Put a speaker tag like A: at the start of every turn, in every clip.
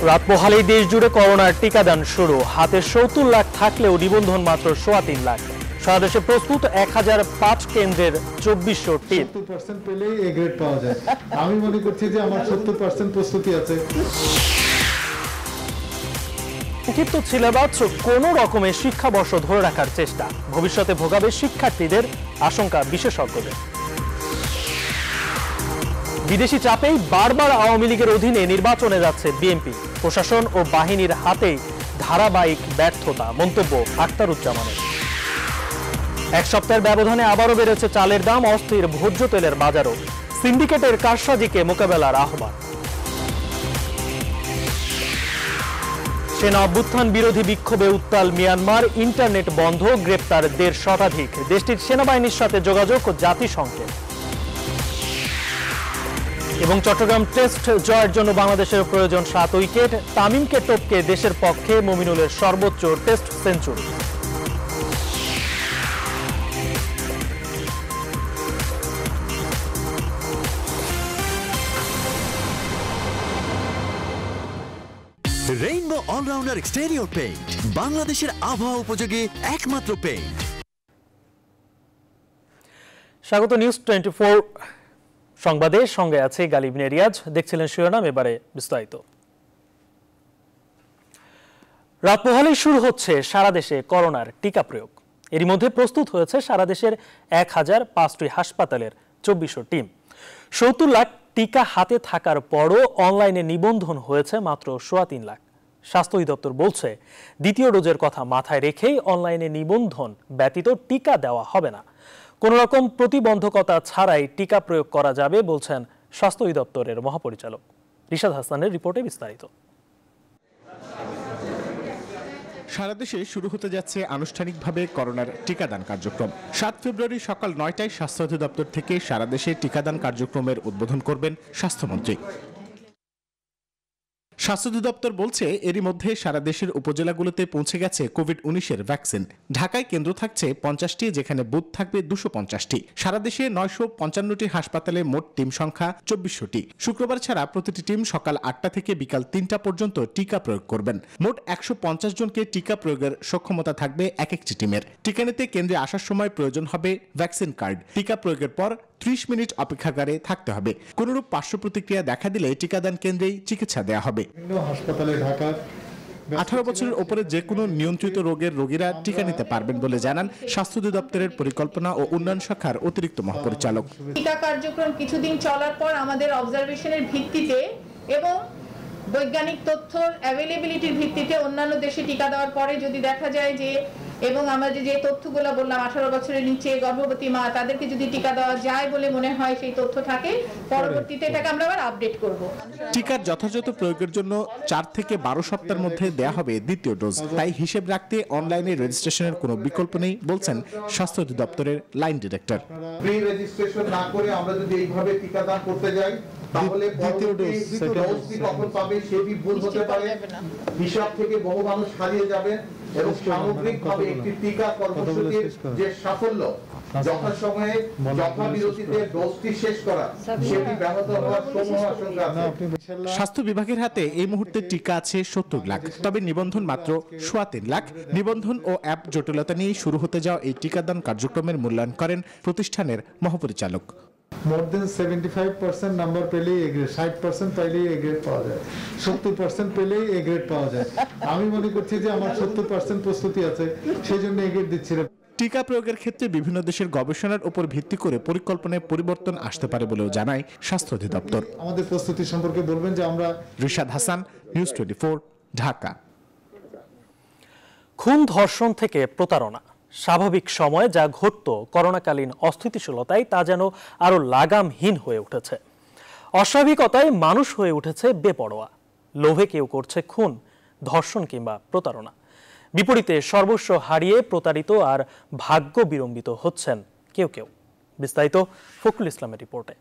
A: রাত পোহালেই দেশ জুড়ে করোনার টিকাদান শুরু। হাতে ৭০ লাখ থাকলেও নিবন্ধন মাত্র ৩.৫ লাখ। সারা দেশে প্রস্তুত ১০০৫ কেন্দ্রের ২৪০০ টিম।
B: ৭০% পেলেই এ গ্রেড পাওয়া যায়। আমি মনে করছি যে আমার ৭০% প্রস্তুতি আছে।
A: সংক্ষিপ্ত সিলেবাস কোনো রকমের শিক্ষাবর্ষ ধরে রাখার চেষ্টা, ভবিষ্যতে ভোগাবে শিক্ষার্থীদের আশঙ্কা বিশেষজ্ঞদের। বিদেশি চাপেই বারবার আওয়ামী লীগের অধীনে নির্বাচনে যাচ্ছে বিএনপি, প্রশাসন ও বাহিনীর হাতেই ধারাবাহিক ব্যর্থতা, মন্তব্য আখতারুজ্জামানের। এক সপ্তাহের ব্যবধানে আবারও বেড়েছে চালের দাম, অস্থির ভোজ্য তেলের বাজারও। সিন্ডিকেটের কারসাজিকে মোকাবেলার আহ্বান। সেনা অভ্যুত্থান বিরোধী বিক্ষোভে উত্তাল মিয়ানমার, ইন্টারনেট বন্ধ, গ্রেপ্তার ১৫০ শতাধিক। দেশটির সেনাবাহিনীর সাথে যোগাযোগ ও জাতিসংঘে। এবং চট্টগ্রাম টেস্ট জয়ের জন্য বাংলাদেশের প্রয়োজন ৭ উইকেট। তামিমকে টপকে দেশের পক্ষে মমিনুলের সর্বোচ্চ test century.
C: Rainbow allrounder exterior paint, বাংলাদেশের আবহাওয়া উপযোগী একমাত্র পেইন্ট।
A: স্বাগত নিউজ 24 সংবাদের সঙ্গে আছে গালিব নেরিয়াজ। দেখছিলেন শিরোনাম, এবারে বিস্তারিত। রাত পোহালেই শুরু হচ্ছে সারা দেশে করোনার টিকা প্রয়োগ। এরই মধ্যে প্রস্তুত হয়েছে সারা দেশের ১০০৫টি হাসপাতালের ২৪০০ টিম। ৭০ লাখ টিকা হাতে থাকার পরও অনলাইনে নিবন্ধন হয়েছে মাত্র ৩.৫ লাখ। স্বাস্থ্য অধিদপ্তর বলছে, দ্বিতীয় ডোজের কথা মাথায় রেখেই অনলাইনে নিবন্ধন ব্যতীত টিকা দেওয়া হবে না। কোন রকম প্রতিবন্ধকতা ছাড়াই টিকা প্রয়োগ করা যাবে বলছেন স্বাস্থ্য অধিদপ্তরের মহাপরিচালক। রিশাদ হাসানের রিপোর্টে বিস্তারিত।
D: সারা দেশে শুরু হতে যাচ্ছে আনুষ্ঠানিকভাবে করোনার টিকাদান কার্যক্রম। ৭ ফেব্রুয়ারি সকাল ৯টায় স্বাস্থ্য অধিদপ্তর থেকে সারা দেশে টিকাদান কার্যক্রমের উদ্বোধন করবেন স্বাস্থ্যমন্ত্রী। স্বাস্থ্য অধিদপ্তর বলছে, এরই মধ্যে সারা দেশের উপজেলাগুলোতে পৌঁছে গেছে কোভিড-১৯-এর ভ্যাকসিন। ঢাকায় কেন্দ্র থাকছে ৫০টি, যেখানে বুথ থাকবে ২৫০টি। সারা দেশে ৯৫৫টি হাসপাতালে মোট টিম সংখ্যা ২৪০০টি। শুক্রবার ছাড়া প্রতিটি টিম সকাল ৮টা থেকে বিকাল ৩টা পর্যন্ত টিকা প্রয়োগ করবেন। মোট ১৫০ জনকে টিকা প্রয়োগের সক্ষমতা থাকবে এক একটি টিমের। টিকা নিতে কেন্দ্রে আসার সময় প্রয়োজন হবে ভ্যাকসিন কার্ড। টিকা প্রয়োগের পর ৩০ মিনিট অপেক্ষাগারে থাকতে হবে। কোনরূপ পার্শ্ব প্রতিক্রিয়া দেখা দিলে টিকাদান কেন্দ্রেই চিকিৎসা দেওয়া হবে।
B: হাসপাতালে ঢাকার
D: ১৮ বছরের উপরে যে কোনো নিয়ন্ত্রিত রোগের রোগীরা টিকা নিতে পারবেন বলে জানান স্বাস্থ্য অধিদপ্তরের পরিকল্পনা ও উন্নয়ন শাখার অতিরিক্ত মহাপরিচালক।
E: টিকা কার্যক্রম কিছুদিন চলার পর আমাদের অবজারভেশনের ভিত্তিতে এবং বৈজ্ঞানিক তথ্যর অ্যাভেলেবিলিটির ভিত্তিতে অন্যান্য দেশে টিকা দেওয়ার পরে যদি দেখা যায় যে, এবং আমরা যে তথ্যগুলো বললাম 18 বছরের নিচে গর্ভবতী মা, তাদেরকে যদি টিকা দেওয়া যায় বলে মনে হয়, সেই তথ্য থাকে, পরবর্তীতে এটাকে আমরা আবার আপডেট করব।
D: টিকার যথাযথ প্রয়োগের জন্য ৪ থেকে ১২ সপ্তাহের মধ্যে দেয়া হবে দ্বিতীয় ডোজ। তাই হিসেব রাখতে অনলাইনে রেজিস্ট্রেশনের কোনো বিকল্প নেই বলছেন স্বাস্থ্য অধিদপ্তরের লাইন ডিরেক্টর।
F: প্রি রেজিস্ট্রেশন না করে আমরা যদি এইভাবে টিকাদান করতে যাই, তাহলে দ্বিতীয় ডোজটি কখন পাবে সেটি ভুল হতে পারে। হিসাব থেকে বহু মানুষ হারিয়ে যাবেন এবং সামগ্রিকভাবে একটি টিকা কর্মসূচির যে সাফল্য, যথাসময়ে যথাবিরতিতে ডোজটি শেষ করা, সেটি ব্যাহত হওয়ার সমূহ আশঙ্কা আছে।
D: স্বাস্থ্য বিভাগের হাতে এই মুহূর্তে টিকা আছে ৭০ লাখ, তবে নিবন্ধন মাত্র ৩.৫ লাখ। নিবন্ধন ও অ্যাপ জটিলতা নিয়ে শুরু হতে যাওয়া এই টিকাদান কার্যক্রমের মূল্যায়ন করেন প্রতিষ্ঠানের মহাপরিচালক।
B: মোর দেন 75% নাম্বার পেলেই এ গ্রেড, 60% পেলেই এ গ্রেড পাওয়া যায়, 70% পেলেই এ গ্রেড পাওয়া যায়। আমি মনে করছি যে আমার 70% প্রস্তুতি আছে, সেই জন্য এ গ্রেড দিচ্ছি না।
D: টিকা প্রয়োগের ক্ষেত্রে বিভিন্ন দেশের গবেষণার উপর ভিত্তি করে পরিকল্পনায় পরিবর্তন আসতে পারে বলেও জানায় স্বাস্থ্য অধিদপ্তর।
B: আমাদের প্রস্তুতি সম্পর্কে বলবেন যে আমরা।
D: রিশাদ হাসান, নিউজ 24, ঢাকা।
A: খুন, ধর্ষণ থেকে প্রতারণা, স্বাভাবিক সময়ে যা ঘটত করোনাকালীন অস্থিতিশীলতায়, তা যেন আরো লাগামহীন হয়ে উঠেছে। অস্বাভাবিকতায় মানুষ হয়ে উঠেছে বেপরোয়া। লোভে কেউ করছে খুন, ধর্ষণ কিংবা প্রতারণা। বিপরীতে সর্বস্ব হারিয়ে প্রতারিত আর ভাগ্য বিড়ম্বিত হচ্ছেন কেউ কেউ। বিস্তারিত ফখরুল ইসলামের রিপোর্টে।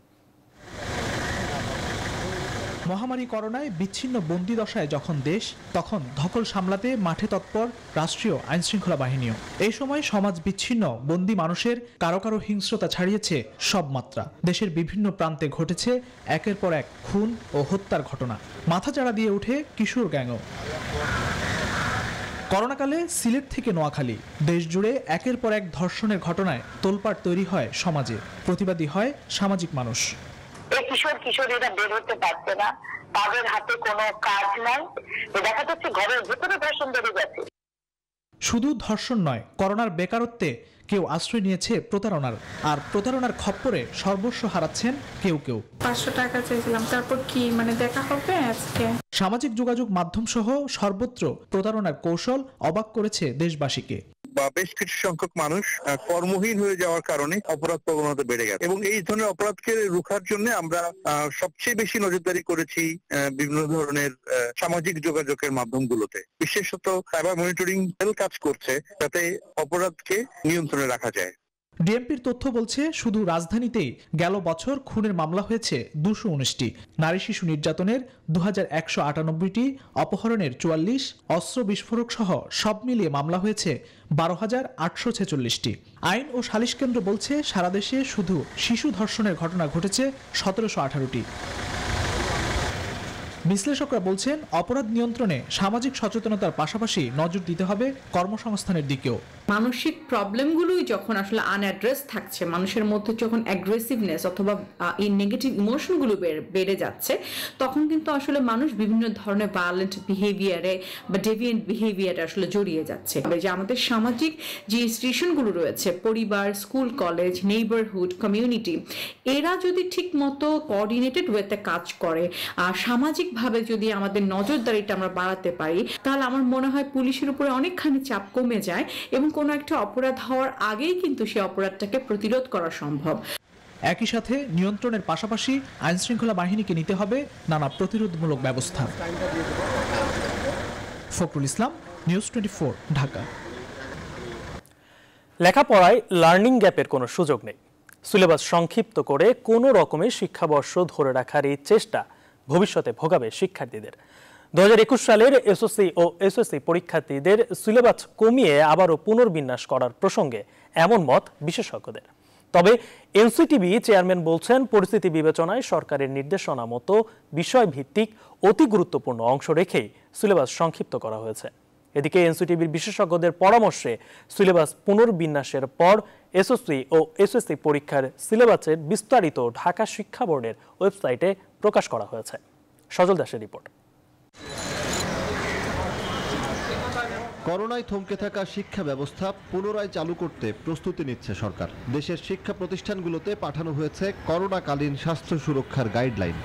G: মহামারী করোনায় বিচ্ছিন্ন বন্দি দশায় যখন দেশ, তখন ধকল সামলাতে মাঠে তৎপর রাষ্ট্রীয় আইনশৃঙ্খলা বাহিনীও। এই সময় সমাজ বিচ্ছিন্ন বন্দি মানুষের কারো কারো হিংস্রতা ছাড়িয়েছে সব মাত্রা। দেশের বিভিন্ন প্রান্তে ঘটেছে একের পর এক খুন ও হত্যার ঘটনা। মাথাচাড়া দিয়ে ওঠে কিশোর গ্যাংও। করোনাকালে সিলেট থেকে নোয়াখালী দেশজুড়ে একের পর এক ধর্ষণের ঘটনায় তোলপাড় তৈরি হয় সমাজে। প্রতিবাদী হয় সামাজিক মানুষ।
H: এই কিশোরীরা বের হতে পারছে না, তাদের হাতে কোনো কাজ নাই, দেখা যাচ্ছে ঘরের ভেতরে ধর্ষণ বেড়ে যাচ্ছে।
G: শুধু ধর্ষণ নয়, করোনার বেকারত্বে কেউ আশ্রয় নিয়েছে প্রতারণার, আর প্রতারণার খপ্পরে সর্বস্ব হারাচ্ছেন কেউ কেউ।
I: 500 টাকা চাইছিলাম, তারপর কি দেখা হবে আজকে।
G: সামাজিক যোগাযোগ মাধ্যম সহ সর্বত্র প্রতারণার কৌশল অবাক করেছে দেশবাসীকে।
J: বেশ কিছু সংখ্যক মানুষ কর্মহীন হয়ে যাওয়ার কারণে অপরাধ প্রবণতা বেড়ে গেছে, এবং এই ধরনের অপরাধকে রোখার জন্য আমরা সবচেয়ে বেশি নজরদারি করেছি বিভিন্ন ধরনের সামাজিক যোগাযোগের মাধ্যমগুলোতে। বিশেষত সাইবার মনিটরিং কাজ করছে যাতে অপরাধকে নিয়ন্ত্রণে রাখা যায়।
G: ডিএমপির তথ্য বলছে শুধু রাজধানীতেই গেল বছর খুনের মামলা হয়েছে 219টি, নারী শিশু নির্যাতনের 2198টি, অপহরণের 44, অস্ত্র বিস্ফোরক সহ সব মিলিয়ে মামলা হয়েছে 12,846টি। আইন ও সালিশ কেন্দ্র বলছে সারা দেশে শুধু শিশু ধর্ষণের ঘটনা ঘটেছে 1718টি। বিশ্লেষকরা বলছেন অপরাধ নিয়ন্ত্রণে সামাজিক সচেতনতার পাশাপাশি নজর দিতে হবে কর্মসংস্থানের দিকেও।
I: মানসিক প্রবলেমগুলোই যখন আসলে আনঅ্যাড্রেস থাকছে, মানুষের মধ্যে যখন অ্যাগ্রেসিভনেস অথবা এই নেগেটিভ ইমোশনগুলো বেড়ে যাচ্ছে, তখন কিন্তু আসলে মানুষ বিভিন্ন ধরনের ভায়োলেন্ট বিহেভিয়ারে বা ডেভিয়েন্ট বিহেভিয়ারে আসলে জড়িয়ে যাচ্ছে। যে আমাদের সামাজিক যে ইনস্টিটিউশনগুলো রয়েছে, পরিবার, স্কুল, কলেজ, নেইবারহুড, কমিউনিটি, এরা যদি ঠিক মতো কোঅর্ডিনেটেড ওয়েতে কাজ করে, সামাজিকভাবে যদি আমাদের নজরদারিটা আমরা বাড়াতে পারি, তাহলে আমার মনে হয় পুলিশের উপরে অনেকখানি চাপ কমে যায় এবং কোনো একটা অপরাধ হওয়ার আগেই কিন্তু সেই অপরাধটাকে প্রতিরোধ করা সম্ভব।
G: একই সাথে নিয়ন্ত্রণের পাশাপাশি আইনশৃঙ্খলা বাহিনীকে নিতে হবে নানা প্রতিরোধমূলক ব্যবস্থা। ফখরুল ইসলাম, নিউজ 24, ঢাকা।
A: লেখাপড়ায় লার্নিং গ্যাপের কোনো সুযোগ নেই। সিলেবাস সংক্ষিপ্ত করে কোনো রকমের শিক্ষাবর্ষ ধরে রাখার এই চেষ্টা ভবিষ্যতে ভোগাবে শিক্ষার্থীদের। 2021 সালের এসএসসি ও এসএসসি পরীক্ষার্থীদের সিলেবাস কমিয়ে আবারও পুনর্বিন্যাস করার প্রসঙ্গে এমন মত বিশেষজ্ঞদের। তবে এনসিটিবি চেয়ারম্যান বলছেন, পরিস্থিতি বিবেচনায় সরকারের নির্দেশনা মতো বিষয়ভিত্তিক অতি গুরুত্বপূর্ণ অংশ রেখেই সিলেবাস সংক্ষিপ্ত করা হয়েছে। এদিকে এনসিটিবির বিশেষজ্ঞদের পরামর্শে সিলেবাস পুনর্বিন্যাসের পর এসএসসি ও এসএসসি পরীক্ষার সিলেবাসের বিস্তারিত ঢাকা শিক্ষা বোর্ডের ওয়েবসাইটে প্রকাশ করা হয়েছে। সজল দাসের রিপোর্ট।
K: করোনায় থমকে থাকা শিক্ষা ব্যবস্থা পুনরায় চালু করতে প্রস্তুতি নিচ্ছে সরকার। দেশের শিক্ষা প্রতিষ্ঠানগুলোতে পাঠানো হয়েছে করোনাকালীন স্বাস্থ্য সুরক্ষার গাইডলাইন।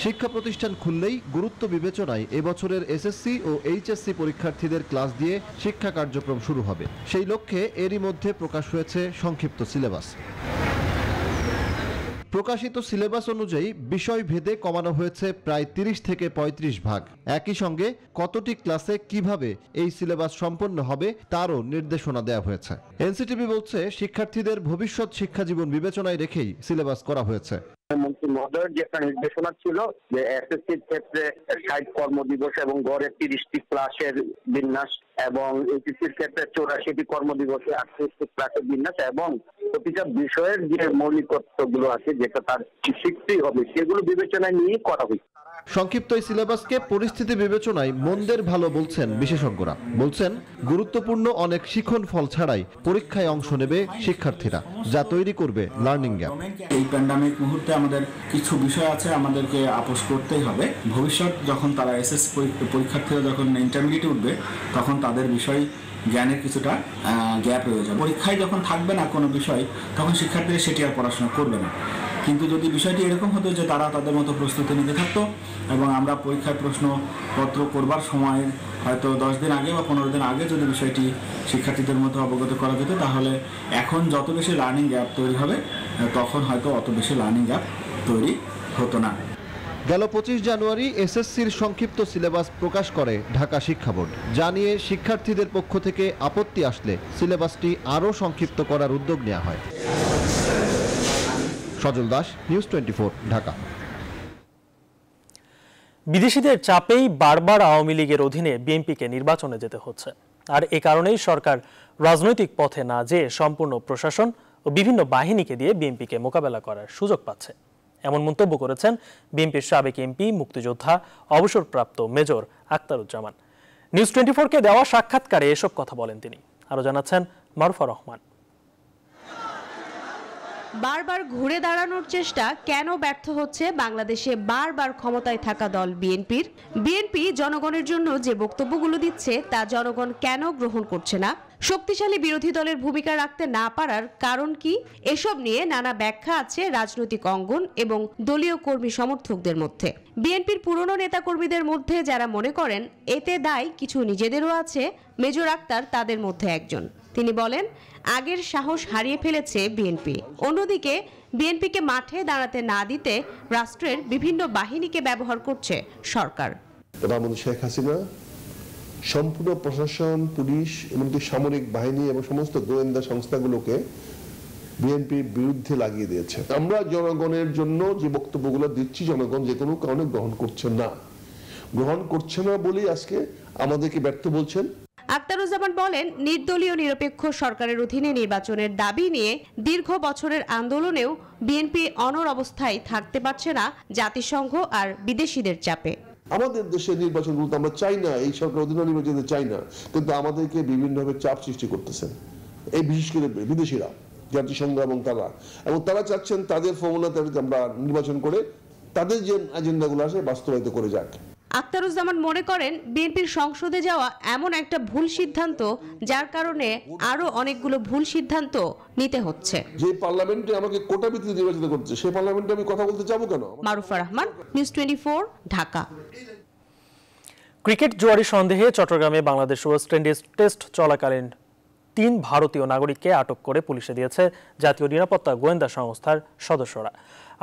K: শিক্ষা প্রতিষ্ঠান খুললেই গুরুত্ব বিবেচনায় এবছরের এসএসসি ও এইচএসসি পরীক্ষার্থীদের ক্লাস দিয়ে শিক্ষা কার্যক্রম শুরু হবে। সেই লক্ষ্যে এরই মধ্যে প্রকাশ হয়েছে সংক্ষিপ্ত সিলেবাস। প্রকাশিত সিলেবাস অনুযায়ী বিষয় ভেদে কমানো হয়েছে প্রায় 30 থেকে 35 ভাগ। একই সঙ্গে কতটি ক্লাসে কিভাবে এই সিলেবাস সম্পন্ন হবে তারও নির্দেশনা দেওয়া হয়েছে। এনসিটিবি বলছে, শিক্ষার্থীদের ভবিষ্যৎ শিক্ষাজীবন বিবেচনায় রেখেই সিলেবাস করা হয়েছে।
H: মন্ত্রী মহোদয়ের যে একটা নির্দেশনা ছিল যে এসএসসির ক্ষেত্রে 60 কর্মদিবস এবং গড়ে 30টি ক্লাসের বিন্যাস, এবং এইচএসসির ক্ষেত্রে 84টি কর্মদিবসে 38টি ক্লাসের বিন্যাস, এবং প্রতিটা বিষয়ের যে মৌলিকত্বগুলো আছে যেটা তার শিখতেই হবে, সেগুলো বিবেচনায় নিয়ে করা হয়েছে।
K: সংক্ষিপ্ত এই সিলেবাসকে পরিস্থিতি বিবেচনায় মন্দের ভালো বলছেন বিশেষজ্ঞরা। বলছেন, গুরুত্বপূর্ণ অনেক শিখন ফল ছাড়াই পরীক্ষায় অংশ নেবে শিক্ষার্থীরা, যা তৈরি করবে লার্নিং গ্যাপ।
L: এই প্যান্ডামিক মুহূর্তে আমাদের কিছু বিষয় আছে আমাদেরকে আপোষ করতেই হবে। ভবিষ্যৎ যখন তারা এসএসসি পরীক্ষার্থীরা যখন ইন্টারমিডিয়েটে উঠবে, তখন তাদের বিষয় জ্ঞানের কিছুটা গ্যাপ রয়ে যাবে। পরীক্ষায় যখন থাকবে না কোনো বিষয়, তখন শিক্ষার্থীরা সেটি আর পড়াশোনা করবে না। কিন্তু যদি বিষয়টি এরকম হতো যে তারা তাদের মতো প্রস্তুতি নিতে থাকতো এবং আমরা পরীক্ষার প্রশ্নপত্র করবার সময় হয়তো 10 দিন আগে বা 15 দিন আগে যদি বিষয়টি শিক্ষার্থীদের মধ্যে অবগত করা যেত, তাহলে এখন যত বেশি লার্নিং গ্যাপ তৈরি হবে, তখন হয়তো অত বেশি লার্নিং গ্যাপ তৈরি হতো না।
K: গেল 25 জানুয়ারি এসএসসির সংক্ষিপ্ত সিলেবাস প্রকাশ করে ঢাকা শিক্ষা বোর্ড। যা নিয়ে শিক্ষার্থীদের পক্ষ থেকে আপত্তি আসলে সিলেবাসটি আরও সংক্ষিপ্ত করার উদ্যোগ নেওয়া হয়। সজল দাস, নিউজ 24, ঢাকা।
A: বিদেশিদের চাপেই বারবার আওয়ামী লীগের অধীনে বিএনপিকে নির্বাচনে যেতে হচ্ছে। আর এ কারণেই সরকার রাজনৈতিক পথে না যেয়ে সম্পূর্ণ প্রশাসন ও বিভিন্ন বাহিনীকে দিয়ে বিএনপিকে মোকাবেলা করার সুযোগ পাচ্ছে। এমন মন্তব্য করেছেন বিএনপির সাবেক এমপি, মুক্তিযোদ্ধা, অবসরপ্রাপ্ত মেজর আখতারুজ্জামান। নিউজ 24-কে দেওয়া সাক্ষাৎকারে এসব কথা বলেন তিনি। আরো জানাচ্ছেন মারুফা রহমান।
M: বারবার ঘুরে দাঁড়ানোর চেষ্টা কেন ব্যর্থ হচ্ছে বাংলাদেশে বারবার ক্ষমতায় থাকা দল বিএনপির? বিএনপি জনগণের জন্য যে বক্তব্যগুলো দিচ্ছে তা জনগণ কেন গ্রহণ করছে না? শক্তিশালী বিরোধী দলের ভূমিকা রাখতে না পারার কারণ কি? এসব নিয়ে নানা ব্যাখ্যা আছে রাজনৈতিক অঙ্গন এবং দলীয় কর্মী সমর্থকদের মধ্যে। বিএনপির পুরনো নেতাকর্মীদের মধ্যে যারা মনে করেন এতে দায় কিছু নিজেদেরও আছে, মেজর আক্তার তাদের মধ্যে একজন। তিনি বলেন, আগের সাহস হারিয়ে ফেলেছে বিএনপি। অন্যদিকে বিএনপিকে মাঠে দাঁড়াতে না দিতে রাষ্ট্রের বিভিন্ন বাহিনীকে ব্যবহার করছে সরকার।
N: প্রধানমন্ত্রী শেখ হাসিনা সম্পূর্ণ প্রশাসন, পুলিশ, এমনকি সামরিক বাহিনী এবং সমস্ত গোয়েন্দা সংস্থাগুলোকে বিএনপির বিরুদ্ধে লাগিয়ে দিয়েছে। আমরা জনগণের জন্য যে বক্তব্যগুলো দিচ্ছি, জনগণ যে কোনো কারণে গ্রহণ করছে না বলেই আজকে আমাদেরকে ব্যর্থ বলছেন।
M: আখতারুজ্জামান বলেন, নির্দলীয় নিরপেক্ষ সরকারের অধীনে নির্বাচনের দাবি নিয়ে দীর্ঘ বছরের আন্দোলনেও বিএনপি অনড় অবস্থায় থাকতে পারছে না জাতিসংঘ আর বিদেশিদের চাপে।
N: আমাদের দেশের নির্বাচনগুলো আমরা চাই না, এই সরকার অধীনে নির্বাচন চাই না, কিন্তু আমাদেরকে বিভিন্নভাবে চাপ সৃষ্টি করতেছেন এই বিশেষ করে বিদেশিরা, জাতিসংঘ এবং তারা চাচ্ছেন তাদের ফর্মুলাতে আমরা নির্বাচন করে তাদের যে এজেন্ডাগুলো আছে বাস্তবায়িত করে যাক।
M: আখতারুজ্জামান মনে করেন, বিএনপির সংসদে যাওয়া এমন একটা ভুল সিদ্ধান্ত যার কারণে আরো অনেকগুলো ভুল সিদ্ধান্ত নিতে হচ্ছে।
N: যে পার্লামেন্টে আমাকে কোটা ভিত্তিতে নির্বাচিত করছে, সেই পার্লামেন্টে আমি কথা বলতে যাবো কেন?
M: মারুফা রহমান, নিউজ 24, ঢাকা।
A: ক্রিকেট জুয়ারি সন্দেহে চট্টগ্রামে বাংলাদেশ ওয়েস্ট ইন্ডিজ টেস্ট চলাকালীন 3 ভারতীয় নাগরিককে আটক করে পুলিশে দিয়েছে জাতীয় নিরাপত্তা গোয়েন্দা সংস্থার সদস্যরা।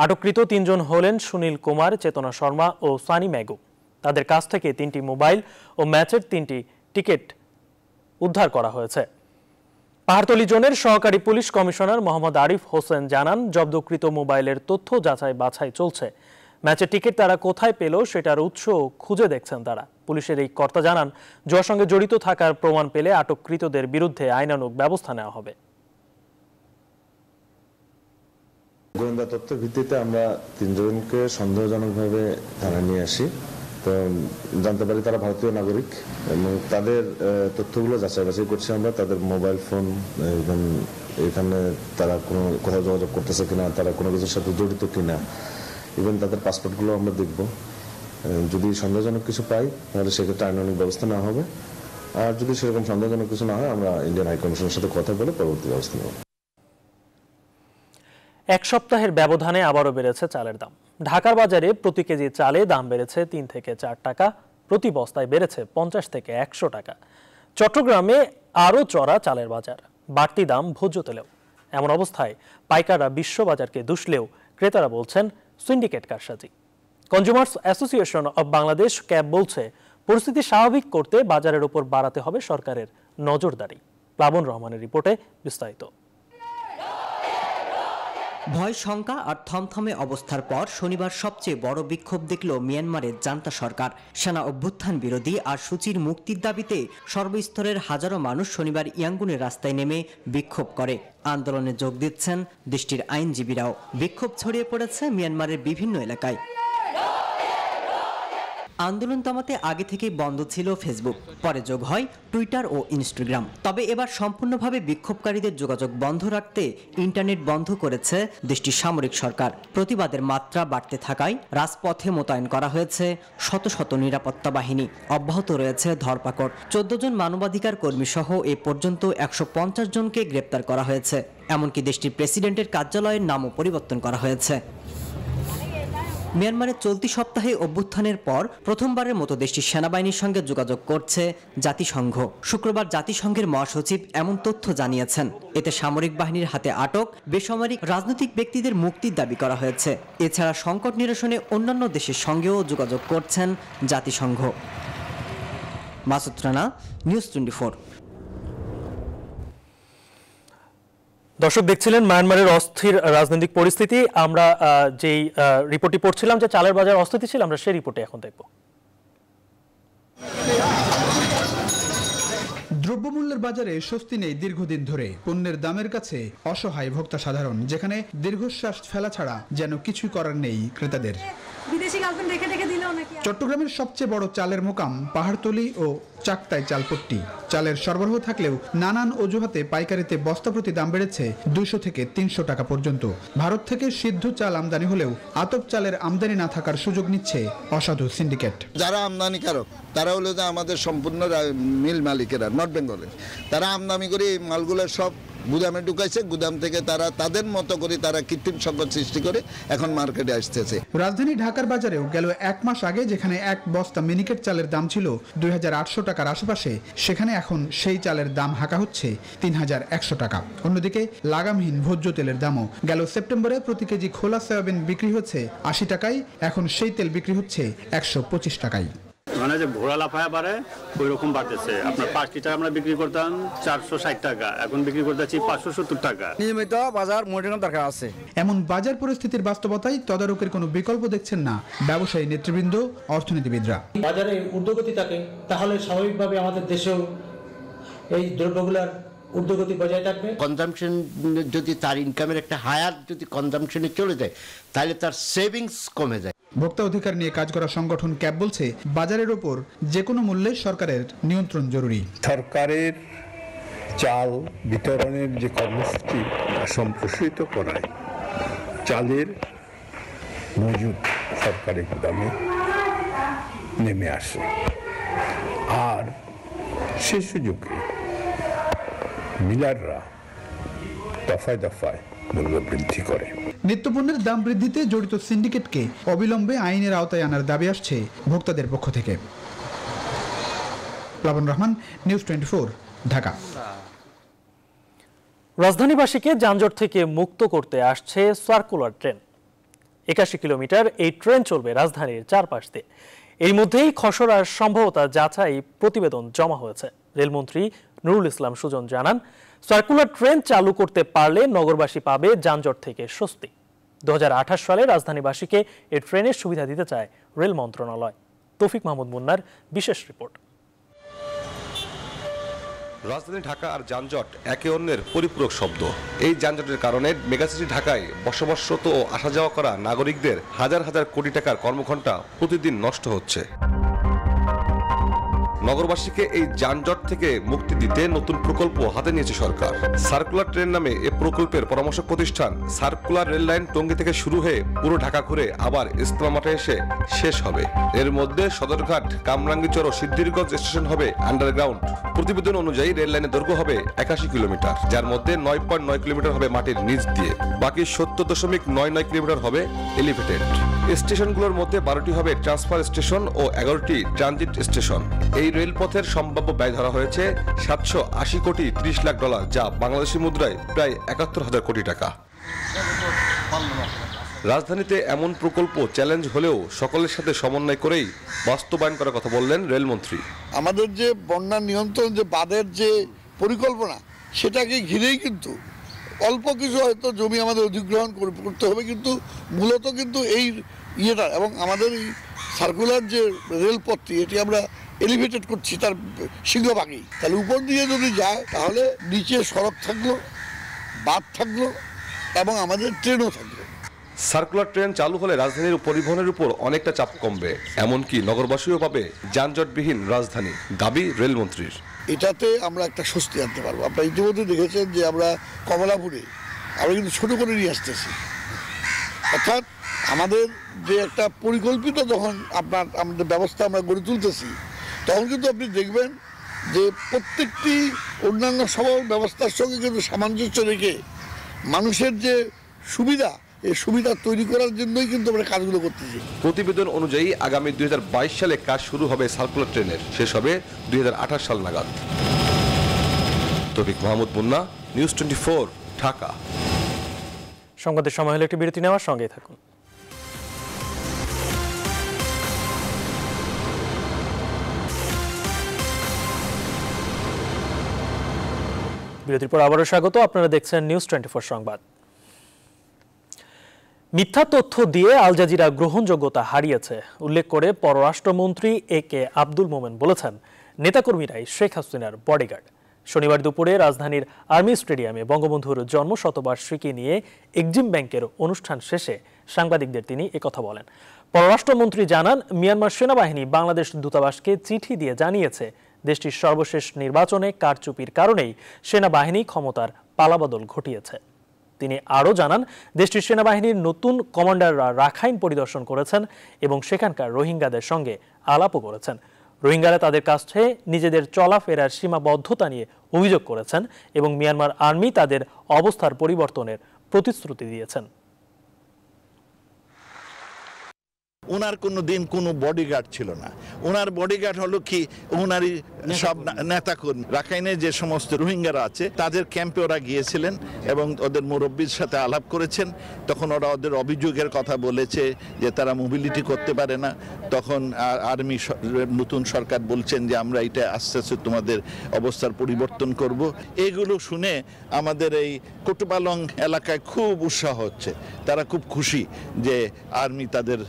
A: আটককৃত 3 জন হলেন সুনীল কুমার, চেতনা শর্মা ও সানি ম্যাগু। তাদের কাছ থেকে 3টি মোবাইল ও ম্যাচের 3টি টিকিট উদ্ধার করা হয়েছে। পাহাড়তলী জোনের সহকারী পুলিশ কমিশনার মোহাম্মদ আরিফ হোসেন জানান, জব্দকৃত মোবাইলের তথ্য যাচাই বাছাই চলছে। ম্যাচের টিকিট তারা কোথায় পেল সেটার উৎস খুঁজে দেখছেন তারা। পুলিশের এই কর্তা জানান, জুয়ার সঙ্গে জড়িত থাকার প্রমাণ পেলে আটককৃতদের বিরুদ্ধে আইনানুগ ব্যবস্থা নেওয়া হবে।
O: গোয়েন্দা তথ্যের ভিত্তিতে আমরা 3 জনকে সন্দেহজনকভাবে থানায় নিয়ে আসি। তো জানতে পারি তারা ভারতীয় নাগরিক এবং তাদের তথ্যগুলো যাচাই বাছাই করছি আমরা। তাদের মোবাইল ফোন, এখানে তারা কোথাও যোগাযোগ করতেছে কিনা, তারা কোনো কিছুর সাথে জড়িত কিনা, ইভেন তাদের পাসপোর্টগুলো আমরা দেখব। যদি সন্দেহজনক কিছু পাই তাহলে সেক্ষেত্রে আইনানুগ ব্যবস্থা নেওয়া হবে। আর যদি সেরকম সন্দেহজনক কিছু না হয়, আমরা ইন্ডিয়ান হাইকমিশনের সাথে কথা বলে পরবর্তী ব্যবস্থা নেব।
A: 1 সপ্তাহের ব্যবধানে আবারও বেড়েছে চালের দাম। ঢাকার বাজারে প্রতি কেজি চালে দাম বেড়েছে 3 থেকে 4 টাকা, প্রতি বস্তায় বেড়েছে 50 থেকে 100 টাকা। চট্টগ্রামে আরও চড়া চালের বাজার, বাড়তি দাম ভোজ্য তেলেও। এমন অবস্থায় পাইকাররা বিশ্ববাজারকে দুষলেও ক্রেতারা বলছেন সিন্ডিকেট কারসাজি। Consumers association of Bangladesh cab বলছে, পরিস্থিতি স্বাভাবিক করতে বাজারের উপর বাড়াতে হবে সরকারের নজরদারি। প্লাবন রহমানের রিপোর্টে বিস্তারিত।
P: ভয়, শঙ্কা আর থমথমে অবস্থার পর শনিবার সবচেয়ে বড় বিক্ষোভ দেখল মিয়ানমারের জান্তা সরকার। সেনা অভ্যুত্থান বিরোধী আর সূচির মুক্তির দাবিতে সর্বস্তরের হাজারো মানুষ শনিবার ইয়াঙ্গুনের রাস্তায় নেমে বিক্ষোভ করে। আন্দোলনে যোগ দিচ্ছেন দেশটির আইনজীবীরাও। বিক্ষোভ ছড়িয়ে পড়েছে মিয়ানমারের বিভিন্ন এলাকায়। আন্দোলন থামাতে আগে থেকেই বন্ধ ছিল ফেসবুক, পরে যোগ হয় টুইটার ও ইনস্টাগ্রাম। তবে এবার সম্পূর্ণভাবে বিক্ষোভকারীদের যোগাযোগ বন্ধ রাখতে ইন্টারনেট বন্ধ করেছে দেশটির সামরিক সরকার। প্রতিবাদের মাত্রা বাড়তে থাকায় রাজপথে মোতায়েন করা হয়েছে শত শত নিরাপত্তা বাহিনী। অব্যাহত রয়েছে ধরপাকড়। 14 জন মানবাধিকার কর্মী সহ এ পর্যন্ত 150 জনকে গ্রেপ্তার করা হয়েছে। এমনকি দেশটির প্রেসিডেন্টের কার্যালয়ের নামও পরিবর্তন করা হয়েছে। মিয়ানমারের চলতি সপ্তাহে অভ্যুত্থানের পর প্রথমবারের মতো দেশটির সেনাবাহিনীর সঙ্গে যোগাযোগ করছে জাতিসংঘ। শুক্রবার জাতিসংঘের মহাসচিব এমন তথ্য জানিয়েছেন। এতে সামরিক বাহিনীর হাতে আটক বেসামরিক রাজনৈতিক ব্যক্তিদের মুক্তির দাবি করা হয়েছে। এছাড়া সংকট নিরসনে অন্যান্য দেশের সঙ্গেও যোগাযোগ করছেন জাতিসংঘ। মাসুদ রানা, নিউজ 24।
A: দর্শক দেখছিলেন মায়ানমারের অস্থির রাজনৈতিক পরিস্থিতি। আমরা যেই রিপোর্টটি পড়ছিলাম যে চালের বাজার অস্থিতিশীল, আমরা সেই রিপোর্টে এখন দেখব।
Q: দ্রব্যমূল্যের বাজারে স্বস্তি নেই দীর্ঘদিন ধরে। পণ্যের দামের কাছে অসহায় ভোক্তা সাধারণ, যেখানে দীর্ঘশ্বাস ফেলা ছাড়া যেন কিছুই করার নেই ক্রেতাদের। চট্টগ্রামের সবচেয়ে বড় চালের মোকাম পাহাড়তলী ও চাকতায় চালপট্টি। চালের সরবরাহ থাকলেও নানান অজুহাতে পাইকারিতে বস্তা প্রতি দাম বেড়েছে 200 থেকে 300 টাকা পর্যন্ত। ভারত থেকে সিদ্ধ চাল আমদানি হলেও আতপ চালের আমদানি না থাকার সুযোগ নিচ্ছে অসাধু সিন্ডিকেট।
R: যারা আমদানিকারক তারা হলো যে আমাদের সম্পূর্ণ মিল মালিকেরা নর্থ বেঙ্গলের, তারা আমদানি করে এই মালগুলো সব গুদামে ঢুকাইছে। গুদাম থেকে তারা তাদের মতো করে তারা কৃত্রিম সংকট সৃষ্টি করে এখন মার্কেটে আসতেছে।
Q: রাজধানী ঢাকার বাজারেও গেল 1 মাস আগে যেখানে এক বস্তা মিনিকেট চালের দাম ছিল 2800 টাকার আশেপাশে, সেখানে এখন সেই চালের দাম হাঁকা হচ্ছে 3100 টাকা। অন্যদিকে লাগামহীন ভোজ্য তেলের দামও গেল সেপ্টেম্বরে প্রতি কেজি খোলা সয়াবিন বিক্রি হচ্ছে 80 টাকায়, এখন সেই তেল বিক্রি হচ্ছে 125 টাকায়।
S: মানে যে ঘোড়া লাফায় বাড়ে ওই রকম বাড়তেছে। আপনার 5 লিটার আমরা বিক্রি করতাম 460 টাকা, এখন বিক্রি করতেছি 570 টাকা।
T: নিয়মিত বাজার মনিটরিং দরকার আছে।
Q: এমন বাজার পরিস্থিতির বাস্তবতায় তদারকির কোনো বিকল্প দেখছেন না ব্যবসায়ী নেতৃবৃন্দ, অর্থনীতিবিদরা।
U: বাজারে ঊর্ধ্বগতি থাকে তাহলে স্বাভাবিকভাবে আমাদের দেশেও এই দ্রব্যগুলোর ঊর্ধ্বগতি বজায় থাকবে।
V: কনজাম্পশন যদি তার ইনকামের একটা হায়ার যদি কনজাম্পশনে চলে যায় তাহলে তার সেভিংস কমে যায়।
Q: ভোক্তা অধিকার নিয়ে কাজ করা সংগঠন ক্যাব বলছে বাজারের ওপর যে কোনো মূল্যে সরকারের নিয়ন্ত্রণ জরুরি।
W: সরকারের চাল বিতরণের যে কর্মসূচি সম্প্রসারিত করায় চালের মজুদ সরকারি গুদামে নেমে আসে, আর সে সুযোগে মিলাররা দফায় দফায় মূল্য বৃদ্ধি করে।
Q: নিত্যপণ্যের দাম বৃদ্ধিতে জড়িত সিন্ডিকেটকে অবিলম্বে আইনের আওতায় আনার দাবি আসছে ভোক্তাদের পক্ষ থেকে। প্লাবন রহমান, নিউজ 24, ঢাকা।
A: রাজধানীবাসীকে যানজট থেকে মুক্ত করতে আসছে সার্কুলার ট্রেন। 81 কিলোমিটার এই ট্রেন চলবে রাজধানীর চারপাশ দিয়ে। এর মধ্যেই খসড়ার সম্ভাব্যতা যাচাই প্রতিবেদন জমা হয়েছে। রেলমন্ত্রী নুরুল ইসলাম সুজন জানান, সার্কুলার ট্রেন চালু করতে পারলে নগরবাসী পাবে যানজট থেকে স্বস্তি। 2028 সালে রাজধানীবাসীকে এই ট্রেনের সুবিধা দিতে চায় রেল মন্ত্রণালয়। তৌফিক মাহমুদ মুন্নার বিশেষ রিপোর্ট।
X: রাজধানী ঢাকা আর যানজট একে অন্যের পরিপূরক শব্দ। এই যানজটের কারণে মেগাসিটি ঢাকায় বসবাসরত ও আসা যাওয়া করা নাগরিকদের হাজার হাজার কোটি টাকার কর্মঘণ্টা প্রতিদিন নষ্ট হচ্ছে। নগরবাসীকে এই যানজট থেকে মুক্তি দিতে নতুন প্রকল্প হাতে নিয়েছে সরকার। সার্কুলার ট্রেন নামে এ প্রকল্পের পরামর্শক প্রতিষ্ঠান সার্কুলার রেল লাইন টঙ্গী থেকে শুরু হয়ে পুরো ঢাকা ঘুরে আবার ইস্তেমা মাঠে এসে শেষ হবে। এর মধ্যে সদরঘাট, কামরাঙ্গীরচর ও সিদ্ধিরগঞ্জ স্টেশন হবে আন্ডারগ্রাউন্ড। প্রতিবেদন অনুযায়ী রেল লাইনের দৈর্ঘ্য হবে 81 কিলোমিটার, যার মধ্যে 9.9 কিলোমিটার হবে মাটির নিচ দিয়ে, বাকি 70.99 কিলোমিটার হবে এলিভেটেড। স্টেশনগুলোর মধ্যে 12টি হবে ট্রান্সফার স্টেশন ও 11টি ট্রানজিট স্টেশন। এই রেলপথের সম্ভাব্য ব্যয় ধরা হয়েছে $780 কোটি 30 লাখ, যা বাংলাদেশি মুদ্রায় প্রায় 71,000 কোটি টাকা। রাজধানীতে এমন প্রকল্প চ্যালেঞ্জ হলেও সকলের সাথে সমন্বয় করেই বাস্তবায়ন করার কথা বললেন রেলমন্ত্রী।
Y: আমাদের যে বন্যা নিয়ন্ত্রণ যে বাঁধের যে পরিকল্পনা, সেটাকে ঘিরেই কিন্তু অল্প কিছু হয়তো জমি আমাদের অধিগ্রহণ করতে হবে, কিন্তু মূলত কিন্তু এই ইয়েটা এবং আমাদের এই সার্কুলার যে রেলপথটি এটি আমরা এলিভেটেড করছি তার সিংহভাগেই। তাহলে উপর দিয়ে যদি যায় তাহলে নিচে সড়ক থাকলো, বাঁধ থাকলো এবং আমাদের ট্রেনও থাকলো।
X: সার্কুলার ট্রেন চালু হলে রাজধানীর পরিবহনের উপর অনেকটা চাপ কমবে, এমনকি নগরবাসীও পাবে যানজটবিহীন রাজধানী, দাবি রেলমন্ত্রীর।
Y: এটাতে আমরা একটা স্বস্তি আনতে পারবো। আপনারা ইতিমধ্যে দেখেছেন যে আমরা কমলাপুরে আমরা কিন্তু ছোটো করে নিয়ে আসতেছি, অর্থাৎ আমাদের যে একটা পরিকল্পিত যখন আমাদের ব্যবস্থা আমরা গড়ে তুলতেছি, তখন কিন্তু আপনি দেখবেন যে প্রত্যেকটি অন্যান্য সকল ব্যবস্থার সঙ্গে কিন্তু সামঞ্জস্য রেখে মানুষের যে সুবিধা, এই সুবিধা তৈরি করার জন্যই কিন্তু আমরা কাজগুলো করতেছি।
X: প্রতিবেদন অনুযায়ী আগামী 2022 সালে কাজ শুরু হবে সার্কুলার ট্রেনের, শেষ হবে 2028 সাল নাগাদ। তৌফিক মাহমুদ মুন্না, নিউজ 24, ঢাকা।
A: সংবাদের সময় হলে একটি বিরতি নেওয়ার সঙ্গেই থাকুন। বিরতির পর আবারও স্বাগত। আপনারা দেখছেন নিউজ 24 সংবাদ। মিথ্যা তথ্য দিয়ে আল জাজিরা গ্রহণযোগ্যতা হারিয়েছে উল্লেখ করে পররাষ্ট্রমন্ত্রী AK আব্দুল মোমেন বলেছেন, নেতাকর্মীরাই শেখ হাসিনার বডিগার্ড। শনিবার দুপুরে রাজধানীর আর্মি স্টেডিয়ামে বঙ্গবন্ধুর জন্মশতবার্ষিকী নিয়ে এক্সিম ব্যাংকের অনুষ্ঠান শেষে সাংবাদিকদের তিনি একথা বলেন। পররাষ্ট্রমন্ত্রী জানান, মিয়ানমার সেনাবাহিনী বাংলাদেশ দূতাবাসকে চিঠি দিয়ে জানিয়েছে দেশটির সর্বশেষ নির্বাচনে কারচুপির কারণেই সেনাবাহিনী ক্ষমতার পালাবদল ঘটিয়েছে। তিনি আরও জানান, দেশটির সেনাবাহিনীর নতুন কমান্ডাররা রাখাইন পরিদর্শন করেছেন এবং সেখানকার রোহিঙ্গাদের সঙ্গে আলাপও করেছেন। রোহিঙ্গারা তাদের কাছে নিজেদের চলাফেরার সীমাবদ্ধতা নিয়ে অভিযোগ করেছেন এবং মিয়ানমার আর্মি তাদের অবস্থার পরিবর্তনের প্রতিশ্রুতি দিয়েছেন।
B: ওনার কোনো দিন কোনো বডিগার্ড ছিল না। ওনার বডিগার্ড হলো কি, ওনারই সব নেতাকর্মী। রাখাইনে যে সমস্ত রোহিঙ্গারা আছে তাদের ক্যাম্পে ওরা গিয়েছিলেন এবং ওদের মুরব্বীর সাথে আলাপ করেছেন। তখন ওরা ওদের অভিযোগের কথা বলেছে যে তারা মোবিলিটি করতে পারে না। তখন আর্মি নতুন সরকার বলছেন যে আমরা এটা আস্তে আস্তে তোমাদের অবস্থার পরিবর্তন করব। এগুলো শুনে আমাদের এই কোটবালং এলাকায় খুব উৎসাহ হচ্ছে। তারা খুব খুশি যে আর্মি তাদের